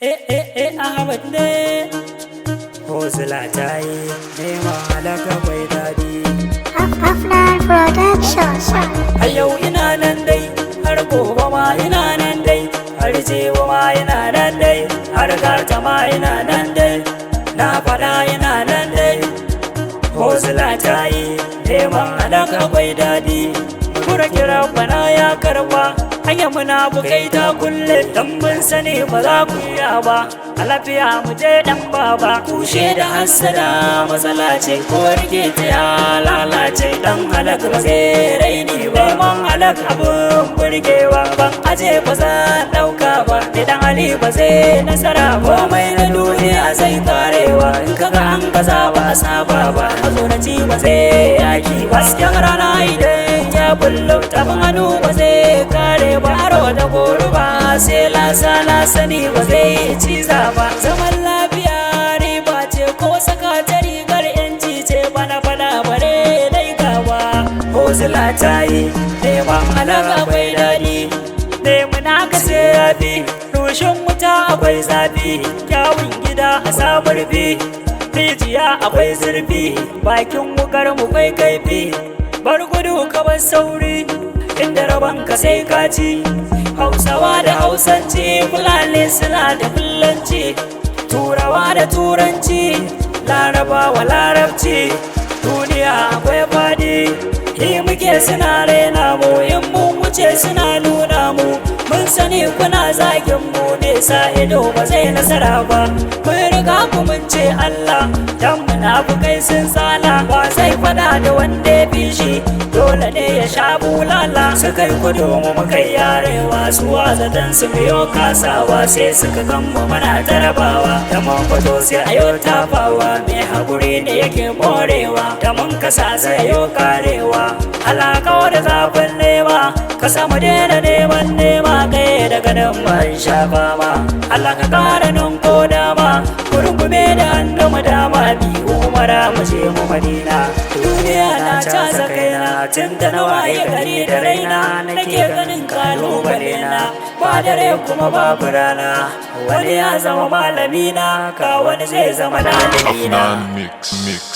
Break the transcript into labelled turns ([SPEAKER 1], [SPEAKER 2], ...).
[SPEAKER 1] Ahmad ne Hozula ta yi nema halaka bai daɗi.
[SPEAKER 2] Afnan Productions.
[SPEAKER 1] A yau ina nan dai, har gobe ma ina nan dai, har jewa ma ina nan dai, har gata ma ina nan dai, na faɗa ina nan dai. Hozula ta yi neman halaka bai daɗi. Kura kira bana ya karba, hanya muna bukai ta kulle, dan mun sani ba za ku iya ba. A lafiya mu je dan baba, kushe da hassada matsala ce, ko rike ta ya lalace, dan halak ba zai raini ba. Neman halak abun burgewa, ban aje ba za dauka ba, idan hali ba zai nasara ba. Komai na duniya zai karewa, in kaga an gaza ba a saba ba, mazonaci ba zai yaki ba. Hasken rana idan ya bullo, tafin hannu ba zai kare ba. Aro da goro ba sai lasa na sani ba zai ciza ba. Zaman lafiya riba ce, ko saka ta rigar yanci ce, bana fada bare dai gawa. Hozula ta yi neman halaka akwai daɗi, nemuna ka sai yafi, rushin wuta akwai zafi, kyawun gida a sabar bi, rijiya akwai zurfi, bakin wukar mu kai kaifi. Bar gudu ka bar sauri, inda rabon ka sai ka ci. Hausawa da hausanci, Fulani suna da fulanci, Turawa da turanci, Larabawa larabci. Duniya akwai fadi, yi muke suna raina mu, in mun wuce suna nuna mu. Mun sani kuna zagin mu, nesa ido ba zai nasara ba. Mun riga ku mun ce Allah, dan munafukai sun tsala. Ba zai fada da wanda ya fi shi, dole ne ya sha bulala. Suka yi kudu mu muka yi yarewa, su wazatan su biyo kasawa, sai suka gan mu mana tarabawa. Da mun fito sai a yau tafawa, mai haƙuri ne yake morewa, da mun kasa sai yau karewa. Alaka da zafin nema, ka samu daina neman nema, kai daga nan ban sha fama. Allah ka ƙara nan ko dama, kurkume da hannu mu dama, bi umara mu je mu Madina. Duniya na casa kaina, tun da na waye gari da raina, nake ganin kalubale na, ba dare kuma babu rana. Wani ya zama malamina, ka wani zai zama ɗalibina.
[SPEAKER 3] Afnan Mix.